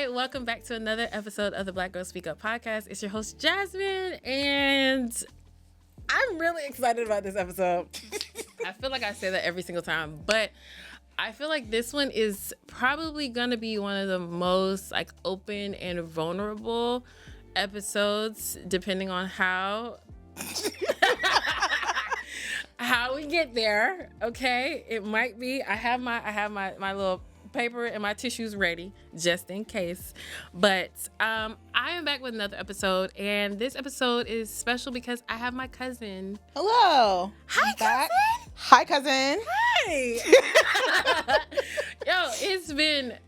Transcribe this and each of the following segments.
Hi, welcome back to another episode of the Black Girl Speak Up podcast. It's your host, Jasmine, and I'm really excited about this episode. I feel like I say that every single time, but I feel like this one is probably going to be one of the most open and vulnerable episodes, depending on how we get there. Okay, it might be. I have my little paper and my tissues ready just in case, but I am back with another episode, and this episode is special because I have my cousin. Hello. Hi, cousin. Hi, cousin. Hey. Yo,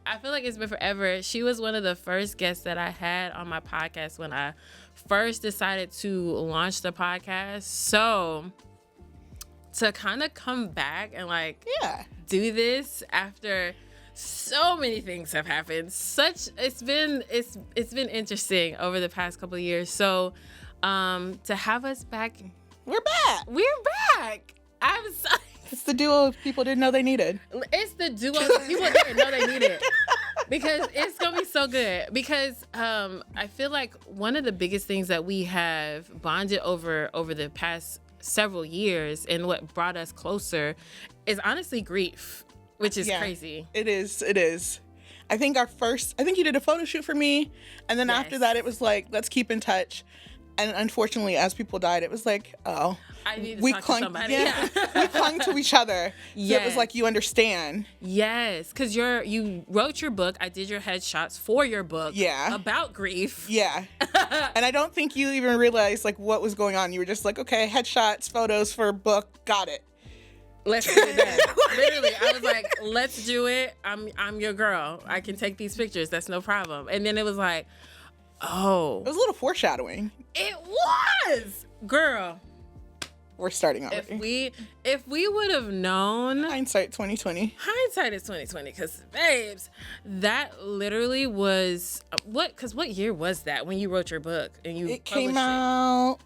I feel like it's been forever. She was one of the first guests that I had on my podcast when I first decided to launch the podcast. So to kind of come back and do this after so many things have happened. It's been interesting over the past couple of years. So to have us back, We're back. I'm so It's the duo people didn't know they needed. It's the duo that people didn't know they needed. Because it's gonna be so good. Because I feel like one of the biggest things that we have bonded over the past several years and what brought us closer is honestly grief, which is crazy. It is. I think you did a photo shoot for me, and then after that it was like, let's keep in touch. And unfortunately, as people died, it was like, oh, I need to talk to somebody. Yeah, we clung to each other. So it was like, you understand. Yes, because you wrote your book. I did your headshots for your book. Yeah. About grief. Yeah. And I don't think you even realized what was going on. You were just like, okay, headshots, photos for a book, got it. Let's do that. Literally, I was like, let's do it. I'm your girl. I can take these pictures. That's no problem. And then it was like, oh. It was a little foreshadowing. It was. Girl. We're starting already. If we would have known. Hindsight 2020. Hindsight is 2020, because babes, that literally was what year was that when you wrote your book and you It came out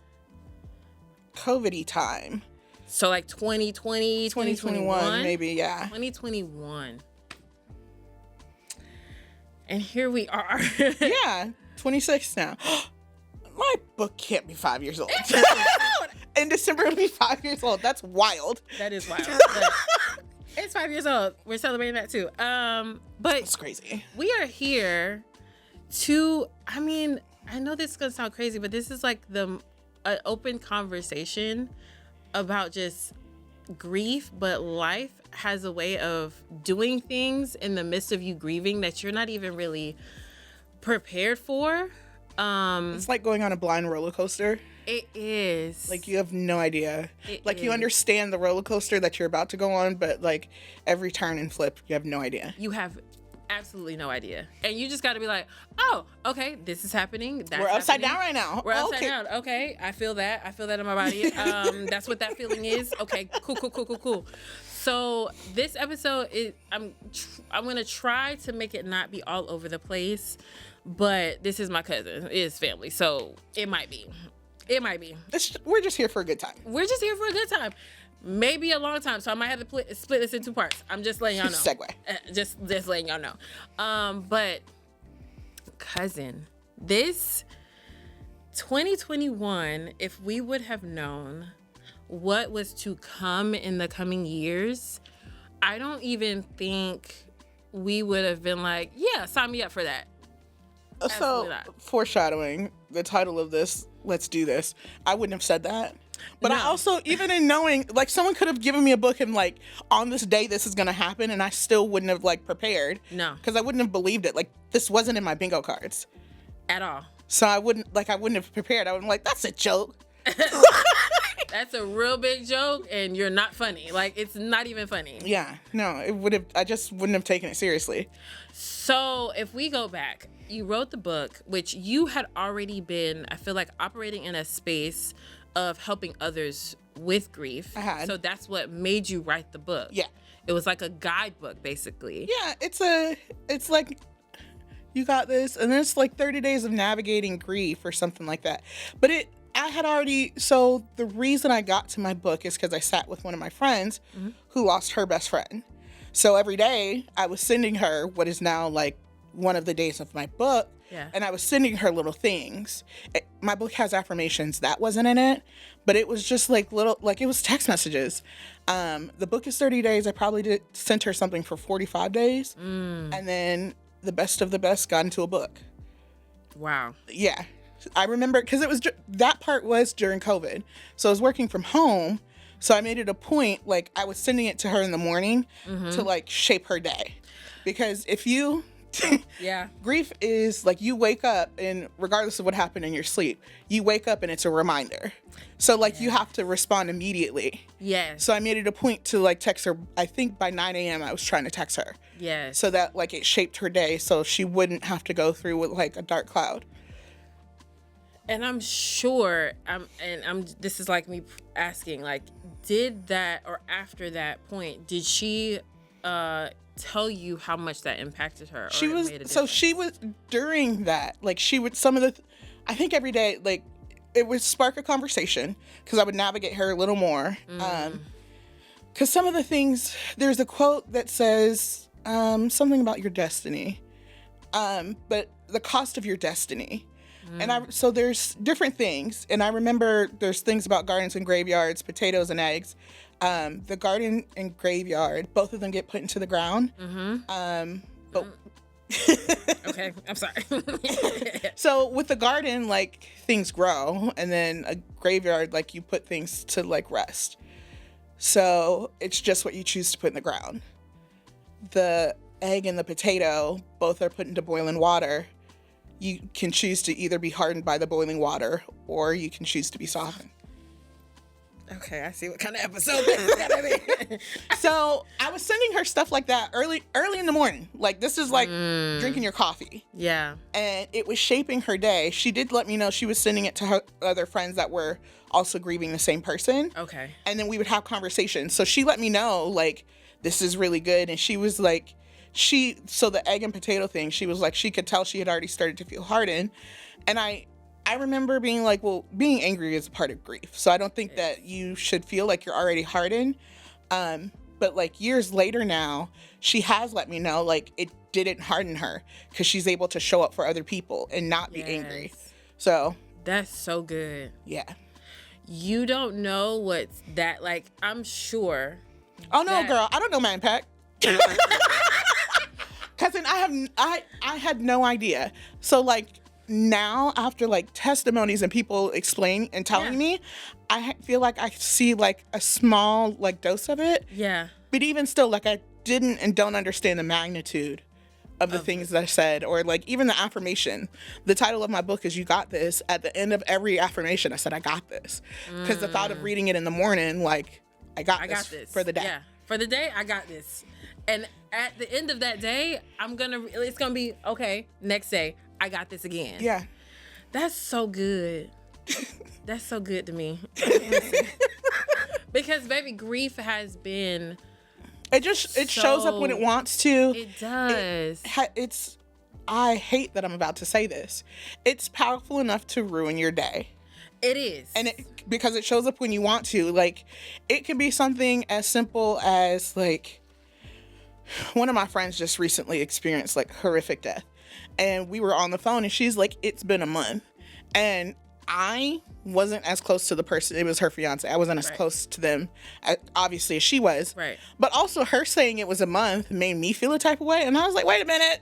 COVID-y time. So 2020, 2021 maybe, yeah. 2021. And here we are. Yeah, 26 now. My book can't be 5 years old. In December, it'll be 5 years old. That's wild. That is wild. It's 5 years old. We're celebrating that too. But it's crazy. We are here to, I know this is going to sound crazy, but this is an open conversation about just grief, but life has a way of doing things in the midst of you grieving that you're not even really prepared for. It's like going on a blind roller coaster. It is. You have no idea. You understand the roller coaster that you're about to go on, but every turn and flip, you have no idea. You have absolutely no idea. And you just got to be like, oh, okay, this is happening. We're upside down right now. We're upside down. Okay, I feel that. I feel that in my body. That's what that feeling is. Okay, cool. So this episode is, I'm going to try to make it not be all over the place, but this is my cousin. It is family, so it might be. We're just here for a good time. Maybe a long time, so I might have to split this in two parts. I'm just letting y'all know. Segue. Just letting y'all know. But cousin, this 2021, if we would have known what was to come in the coming years, I don't even think we would have been like, yeah, sign me up for that. So, foreshadowing, the title of this, Let's Do This, I wouldn't have said that. But no. I also, even in knowing, someone could have given me a book and, on this day, this is going to happen, and I still wouldn't have, prepared. No. Because I wouldn't have believed it. This wasn't in my bingo cards. At all. So I wouldn't have prepared. I would have been that's a joke. That's a real big joke, and you're not funny. It's not even funny. Yeah. No, I just wouldn't have taken it seriously. So if we go back, you wrote the book, which you had already been, I feel operating in a space of helping others with grief. I had. So that's what made you write the book. Yeah. It was like a guidebook, basically. Yeah, it's like, you got this, and then it's 30 days of navigating grief or something like that. But so the reason I got to my book is because I sat with one of my friends who lost her best friend. So every day I was sending her what is now one of the days of my book. Yeah. And I was sending her little things. My book has affirmations. That wasn't in it. But it was just like little, like it was text messages. The book is 30 days. I probably sent her something for 45 days. And then the best of the best got into a book. Wow. Yeah. I remember, because that part was during COVID. So I was working from home. So I made it a point, like I was sending it to her in the morning to like shape her day. Because if you... yeah. Grief is like you wake up and regardless of what happened in your sleep, you wake up and it's a reminder. So like you have to respond immediately. Yes. So I made it a point to like text her. I think by 9 a.m. I was trying to text her. Yes. So that like it shaped her day so she wouldn't have to go through with like a dark cloud. And I'm sure, this is like me asking, like, did that, or after that point, did she tell you how much that impacted her? She was during that, like she would, I think every day, like it would spark a conversation because I would navigate her a little more. Because some of the things, there's a quote that says something about your destiny, but the cost of your destiny. And so there's different things. And I remember there's things about gardens and graveyards, potatoes and eggs. The garden and graveyard, both of them get put into the ground. But okay, I'm sorry. So with the garden, like things grow, and then a graveyard, like you put things to like rest. So it's just what you choose to put in the ground. The egg and the potato, both are put into boiling water. You can choose to either be hardened by the boiling water, or you can choose to be softened. Okay, I see what kind of episode this is gonna be. So I was sending her stuff like that early in the morning. Like this is like drinking your coffee. Yeah. And it was shaping her day. She did let me know she was sending it to her other friends that were also grieving the same person. Okay. And then we would have conversations. So she let me know like this is really good. And she was like, so the egg and potato thing, she was like, she could tell she had already started to feel hardened. And I remember being like, well, being angry is a part of grief. So I don't think that you should feel like you're already hardened. But like years later now, she has let me know like it didn't harden her because she's able to show up for other people and not be angry. So that's so good. Yeah. You don't know what's that, like, I'm sure. Oh no, girl, I don't know my impact. Cousin, I had no idea. So like now after like testimonies and people explain and telling me, I feel like I see like a small like dose of it. Yeah. But even still, like I didn't and don't understand the magnitude of the things that I said, or like even the affirmation. The title of my book is "You Got This." At the end of every affirmation, I said, "I got this," because the thought of reading it in the morning, like I got this for the day. Yeah, for the day, I got this. And at the end of that day, it's gonna be okay. Next day, I got this again. Yeah, that's so good. That's so good to me. Because baby, grief has been. It shows up when it wants to. It does. I hate that I'm about to say this. It's powerful enough to ruin your day. It is. And because it shows up when you want to. Like, it can be something as simple as, like, one of my friends just recently experienced, like, horrific death. And we were on the phone, and she's like, it's been a month. And I wasn't as close to the person. It was her fiance. I wasn't as close to them, obviously, as she was. Right. But also her saying it was a month made me feel a type of way. And I was like, wait a minute.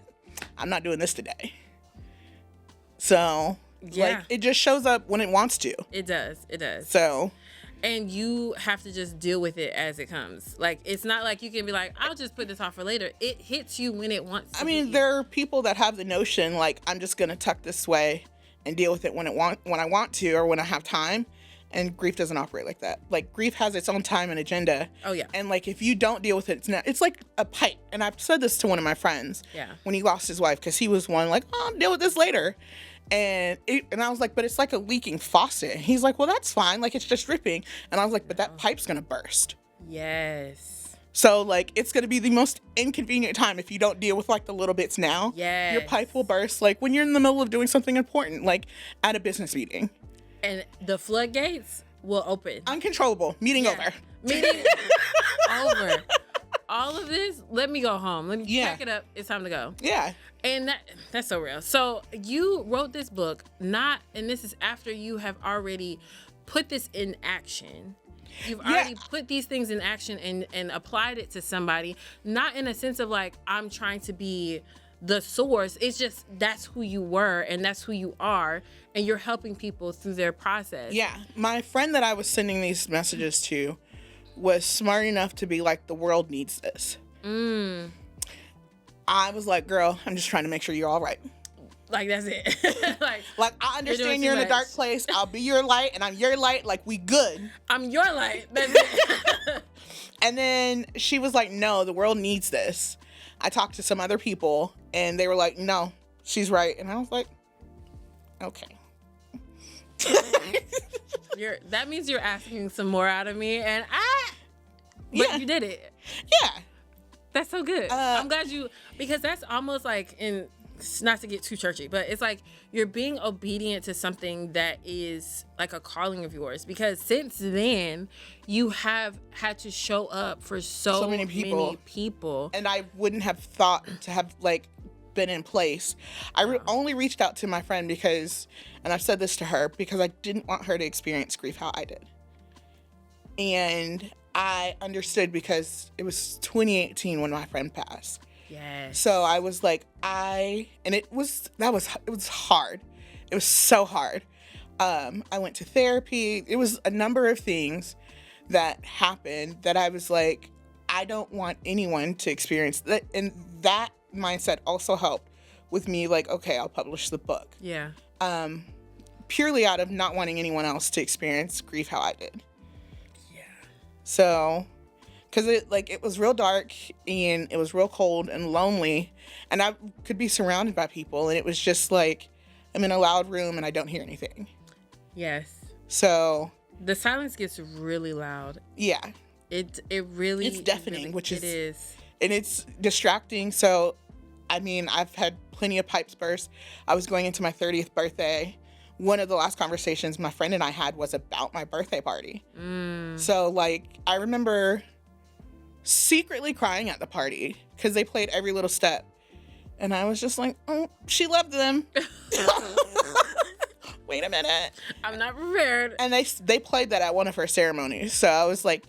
I'm not doing this today. So, like, it just shows up when it wants to. It does. It does. So. And you have to just deal with it as it comes. Like, it's not like you can be like, I'll just put this off for later. It hits you when it wants to. I mean, there are people that have the notion, like, I'm just going to tuck this away and deal with it when I want to, or when I have time. And grief doesn't operate like that. Like, grief has its own time and agenda. Oh, yeah. And, like, if you don't deal with it, it's like a pipe. And I've said this to one of my friends. Yeah. When he lost his wife, because he was one, like, oh, I'll deal with this later. And I was like, but it's like a leaking faucet. And he's like, well, that's fine. Like, it's just dripping. And I was like, but that pipe's going to burst. Yes. So, like, it's going to be the most inconvenient time if you don't deal with, like, the little bits now. Yes. Your pipe will burst, like, when you're in the middle of doing something important, like at a business meeting. And the floodgates will open. Uncontrollable. Meeting over. Meeting over. All of of this, let me go home. Let me pack it up. It's time to go. Yeah. And that's so real. So you wrote this book, and this is after you have already put this in action. You've already put these things in action and applied it to somebody, not in a sense of like, I'm trying to be the source. It's just, that's who you were and that's who you are, and you're helping people through their process. Yeah. My friend that I was sending these messages to was smart enough to be like, the world needs this. I was like, girl, I'm just trying to make sure you're all right. Like, that's it. like I understand you're in a dark place. I'll be your light, and I'm your light. Like, we good. I'm your light. That's it. And then she was like, no, the world needs this. I talked to some other people, and they were like, no, she's right. And I was like, okay. That means you're asking some more out of me, and you did it. Yeah. That's so good. I'm glad because that's almost like, not to get too churchy, but it's like you're being obedient to something that is like a calling of yours, because since then you have had to show up for so many people. And I wouldn't have thought to have like been in place. I only reached out to my friend because, and I've said this to her, because I didn't want her to experience grief how I did. And I understood because it was 2018 when my friend passed. Yes. So I was like, it was hard. It was so hard. I went to therapy. It was a number of things that happened that I was like, I don't want anyone to experience that. And that mindset also helped with me, like, okay, I'll publish the book. Yeah. Purely out of not wanting anyone else to experience grief how I did. Yeah. So, because it was real dark and it was real cold and lonely, and I could be surrounded by people, and it was just like, I'm in a loud room and I don't hear anything. Yes. So the silence gets really loud. Yeah. It really, it's deafening, it is. And it's distracting. So, I mean, I've had plenty of pipes burst. I was going into my 30th birthday. One of the last conversations my friend and I had was about my birthday party. So, like, I remember secretly crying at the party because they played every little step. And I was just like, oh, she loved them. Wait a minute. I'm not prepared. And they played that at one of her ceremonies. So I was like,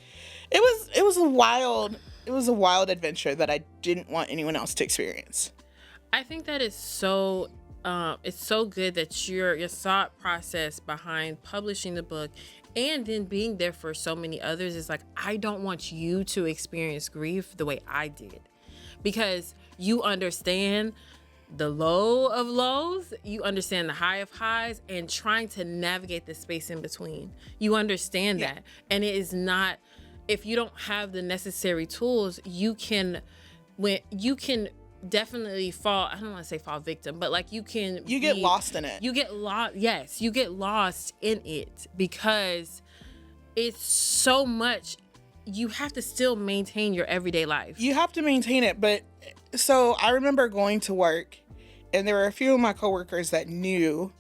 it was a wild adventure that I didn't want anyone else to experience. I think that is so it's so good that your thought process behind publishing the book and then being there for so many others is like, I don't want you to experience grief the way I did, because you understand the low of lows, you understand the high of highs, and trying to navigate the space in between. You understand that. And it is not, if you don't have the necessary tools, you can definitely fall, I don't want to say fall victim, but like you get lost in it. You get lost. Yes, you get lost in it because it's so much. You have to still maintain your everyday life. You have to maintain it. But so I remember going to work, and there were a few of my coworkers that knew,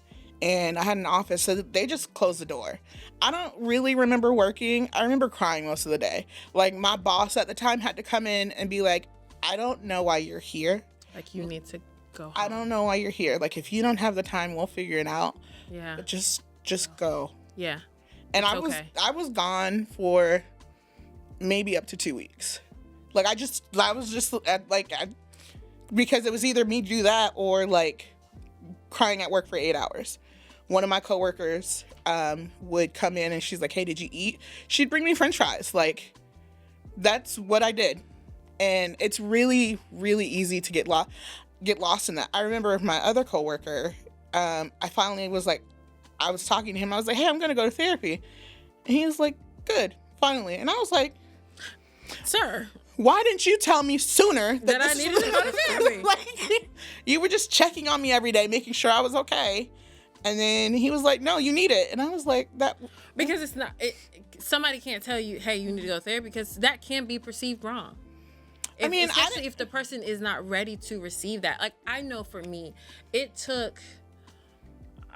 and I had an office, so they just closed the door. I don't really remember working. I remember crying most of the day. Like, my boss at the time had to come in and be like, I don't know why you're here. Like, you need to go home. I don't know why you're here. Like, if you don't have the time, we'll figure it out. Yeah. But just go. Yeah. And I was gone for maybe up to 2 weeks. Like, I was just because it was either me do that or like crying at work for 8 hours. One of my coworkers would come in and she's like, hey, did you eat? She'd bring me French fries. Like, that's what I did. And it's really, really easy to get lost in that. I remember my other coworker, I finally was like, I was talking to him. I was like, hey, I'm going to go to therapy. And he was like, good, finally. And I was like, sir, why didn't you tell me sooner that I needed to go to therapy? Like, you were just checking on me every day, making sure I was okay. And then he was like, no, you need it. And I was like, that. Because it's not, somebody can't tell you, hey, you need to go to therapy, because that can be perceived wrong. Especially if the person is not ready to receive that. Like, I know for me, it took,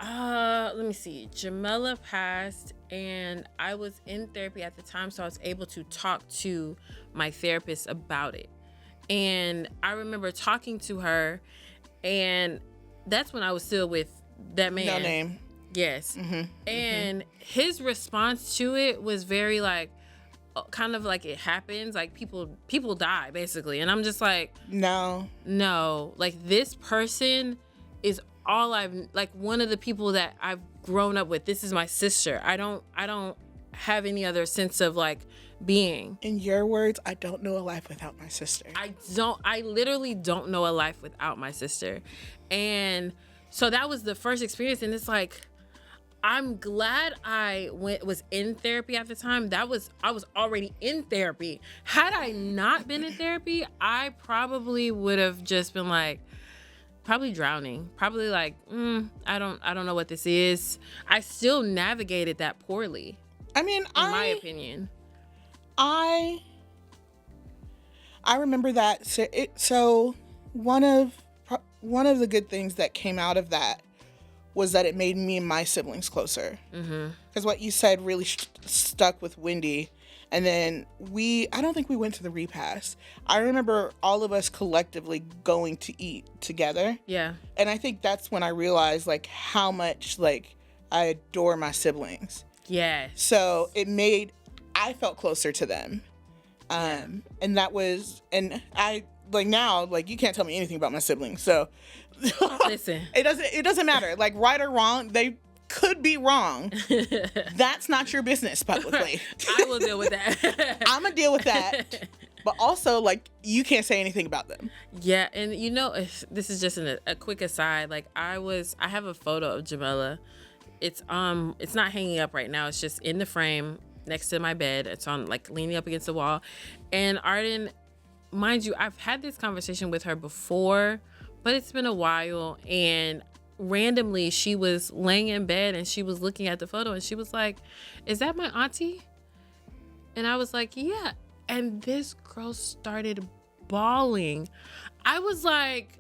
let me see, Jamela passed and I was in therapy at the time, so I was able to talk to my therapist about it. And I remember talking to her, and that's when I was still with that man. No name. Yes. And his response to it was very like, kind of like it happens, like people die basically. And I'm just like, no, like this person is all I've, like, one of the people that I've grown up with. This is my sister. I don't have any other sense of like being. In your words, I don't know a life without my sister. I literally don't know a life without my sister. And so that was the first experience. And it's like, I'm glad I was in therapy at the time. I was already in therapy. Had I not been in therapy, I probably would have just been like, probably drowning. Probably like, I don't know what this is. I still navigated that poorly. I mean, in my opinion. I remember that. So one of the good things that came out of that was that it made me and my siblings closer. Because what you said really stuck with Wendy. And then I don't think we went to the repast. I remember all of us collectively going to eat together. Yeah. And I think that's when I realized like how much like I adore my siblings. Yes. So I felt closer to them. And that was, and I like now, like you can't tell me anything about my siblings. So listen, it doesn't matter. Like right or wrong, they could be wrong. That's not your business publicly. I will deal with that. I'm gonna deal with that. But also, like, you can't say anything about them. Yeah, and you know, this is just a quick aside. Like, I have a photo of Jamela. It's not hanging up right now. It's just in the frame next to my bed. It's on like leaning up against the wall. And Arden, mind you, I've had this conversation with her before, but it's been a while. And randomly, she was laying in bed and she was looking at the photo and she was like, "Is that my auntie?" And I was like, "Yeah." And this girl started bawling. I was like,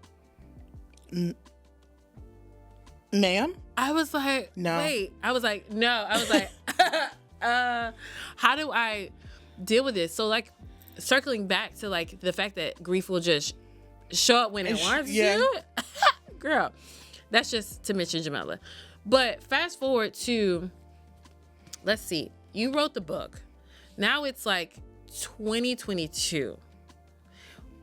"Ma'am?" I was like, "No." Wait. I was like, "No." I was like, how do I deal with this? So like circling back to like the fact that grief will just show up when it wants to. Girl, that's just to mention Jamela. But fast forward to, let's see, you wrote the book. Now it's like 2022.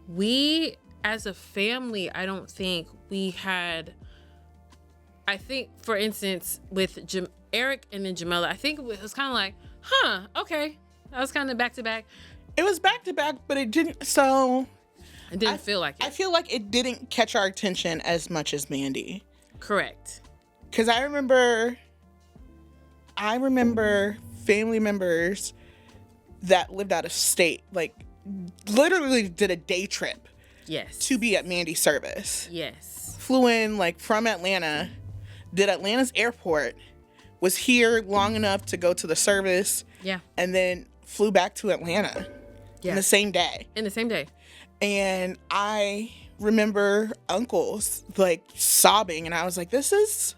We, as a family, I don't think we had, I think, for instance, with Eric and then Jamela, I think it was kind of like, okay. That was kind of back to back. It was back to back, but it didn't, so. It didn't feel like it. I feel like it didn't catch our attention as much as Mandy. Correct. Because I remember family members that lived out of state, like literally did a day trip. Yes. To be at Mandy's service. Yes. Flew in like from Atlanta, did Atlanta's airport, was here long enough to go to the service. Yeah. And then flew back to Atlanta. Yeah. In the same day. And I remember uncles like sobbing, and I was like, this is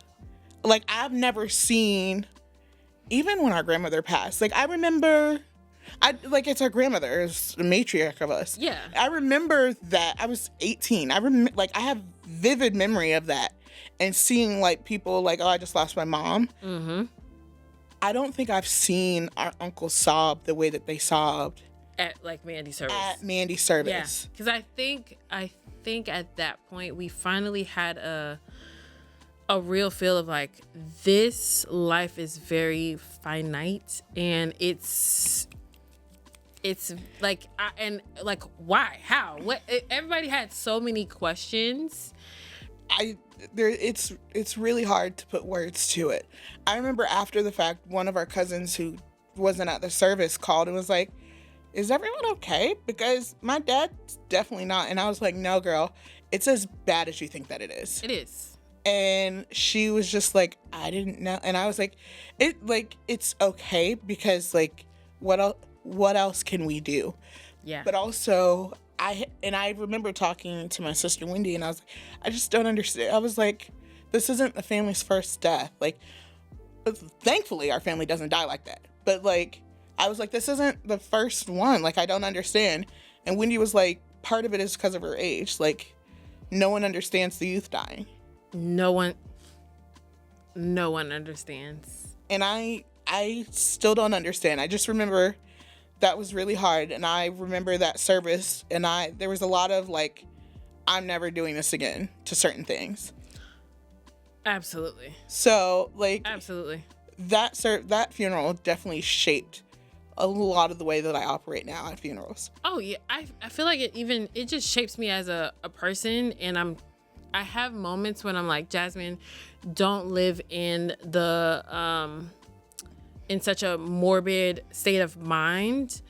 like, I've never seen, even when our grandmother passed, like I remember, it's our grandmother, it's the matriarch of us. Yeah. I remember that I was 18. I have vivid memory of that, and seeing like people like, oh, I just lost my mom. Mm-hmm. I don't think I've seen our uncle sob the way that they sobbed at like Mandy's service. Yeah, because I think at that point we finally had a real feel of like, this life is very finite, and it's like, why, how, what? Everybody had so many questions. It's really hard to put words to it. I remember after the fact, one of our cousins who wasn't at the service called and was like, is everyone okay? Because my dad's definitely not. And I was like, no, girl, it's as bad as you think that it is. It is. And she was just like, I didn't know. And I was like, it's okay, because like, what else can we do? Yeah. But also, I remember talking to my sister Wendy, and I was like, I just don't understand. I was like, this isn't the family's first death. Like, thankfully, our family doesn't die like that. But like, I was like, this isn't the first one. Like, I don't understand. And Wendy was like, part of it is because of her age. Like, no one understands the youth dying. No one understands. And I still don't understand. I just remember that was really hard. And I remember that service. And there was a lot of like, I'm never doing this again to certain things. Absolutely. So like, absolutely. That funeral definitely shaped a lot of the way that I operate now at funerals. Oh yeah. I feel like it just shapes me as a person. And I have moments when I'm like, Jasmine, don't live in in such a morbid state of mind.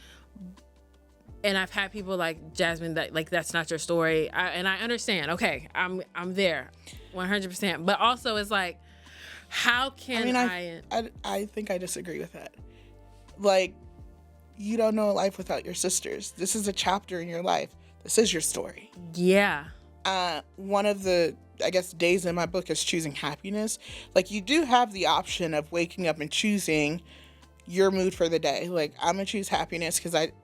And I've had people like, Jasmine, that like, that's not your story. And I understand. Okay, I'm there 100%. But also it's like, how can I think I disagree with that. Like, you don't know a life without your sisters. This is a chapter in your life. This is your story. Yeah. One of the, I guess, days in my book is choosing happiness. Like, you do have the option of waking up and choosing your mood for the day. Like, I'm gonna choose happiness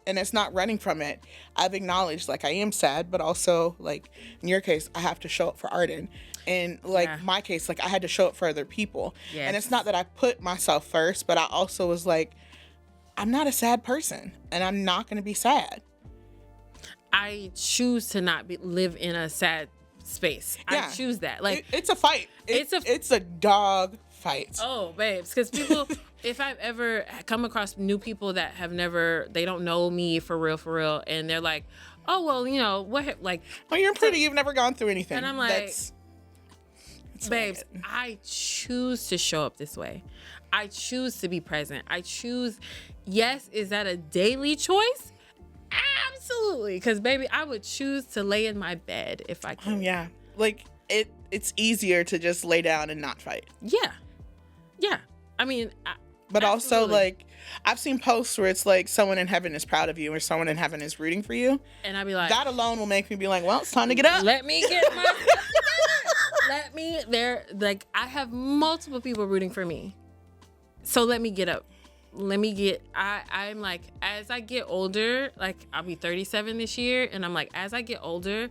and it's not running from it. I've acknowledged, like, I am sad, but also, like, in your case, I have to show up for Arden. And, like, my case, like, I had to show up for other people. Yes. And it's not that I put myself first, but I also was like, I'm not a sad person, and I'm not gonna be sad. I choose to not live in a sad space. Yeah. I choose that. Like, it's a fight. It's a dog fight. Oh, babes, because people, if I've ever come across new people that they don't know me for real, and they're like, oh, well, you know, what, like. Well, you're pretty, you've never gone through anything. And I'm like, babes, I choose to show up this way. I choose to be present. I choose, yes, is that a daily choice? Absolutely. Because, baby, I would choose to lay in my bed if I could. Yeah. Like, it's easier to just lay down and not fight. Yeah. Yeah. I mean, but absolutely. Also, like, I've seen posts where it's like someone in heaven is proud of you or someone in heaven is rooting for you. And I'd be like, that alone will make me be like, well, it's time to get up. Let me get my like, I have multiple people rooting for me. So let me get up. I'm like, as I get older, like, I'll be 37 this year. And I'm like, as I get older,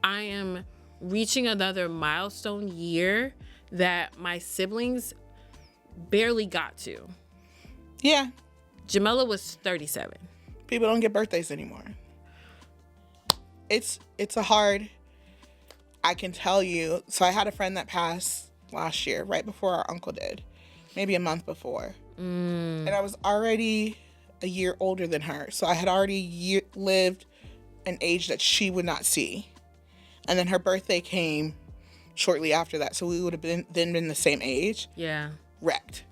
I am reaching another milestone year that my siblings barely got to. Yeah. Jamela was 37. People don't get birthdays anymore. It's a hard, I can tell you. So I had a friend that passed last year, right before our uncle did. Maybe a month before. And I was already a year older than her. So I had already lived an age that she would not see. And then her birthday came shortly after that. So we would have been the same age. Yeah. Wrecked.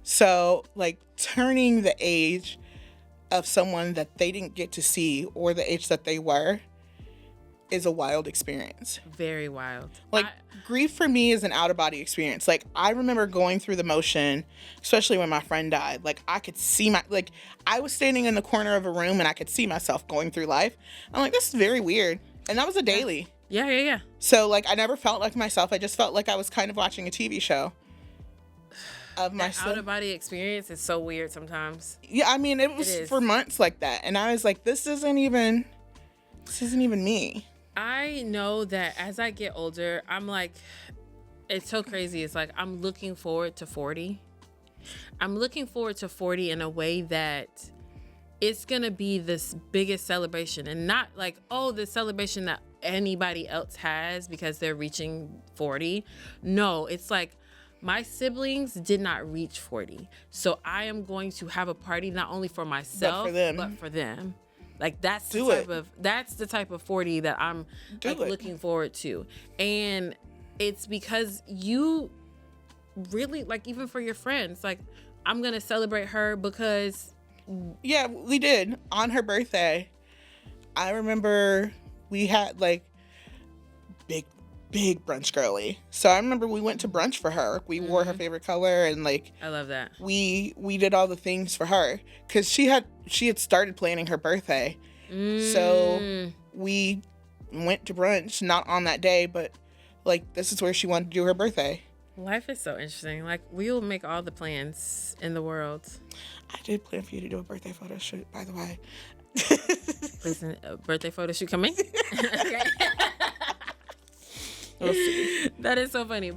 So, like, turning the age of someone that they didn't get to see or the age that they were is a wild experience. Very wild. Like, grief for me is an out-of-body experience. Like, I remember going through the motion, especially when my friend died. Like, I could see I was standing in the corner of a room and I could see myself going through life. I'm like, this is very weird. And that was a daily. Yeah. So, like, I never felt like myself. I just felt like I was kind of watching a TV show. Of myself. Out-of-body experience is so weird sometimes. Yeah, I mean, it was for months like that. And I was like, this isn't even me. I know that as I get older, I'm like, it's so crazy. It's like, I'm looking forward to 40. I'm looking forward to 40 in a way that it's going to be this biggest celebration, and not like, oh, the celebration that anybody else has because they're reaching 40. No, it's like, my siblings did not reach 40. So I am going to have a party not only for myself, but for them. Like, that's the type of 40 that I'm looking forward to. And it's because you really, like, even for your friends, like, I'm going to celebrate her because. Yeah, we did. On her birthday, I remember we had, like, big brunch girly. So I remember we went to brunch for her. We wore her favorite color, and, like, I love that. We did all the things for her because she had started planning her birthday. So we went to brunch, not on that day, but, like, this is where she wanted to do her birthday. Life is so interesting. Like, we'll make all the plans in the world. I did plan for you to do a birthday photo shoot, by the way. Listen, birthday photo shoot coming. Okay. We'll see. That is so funny.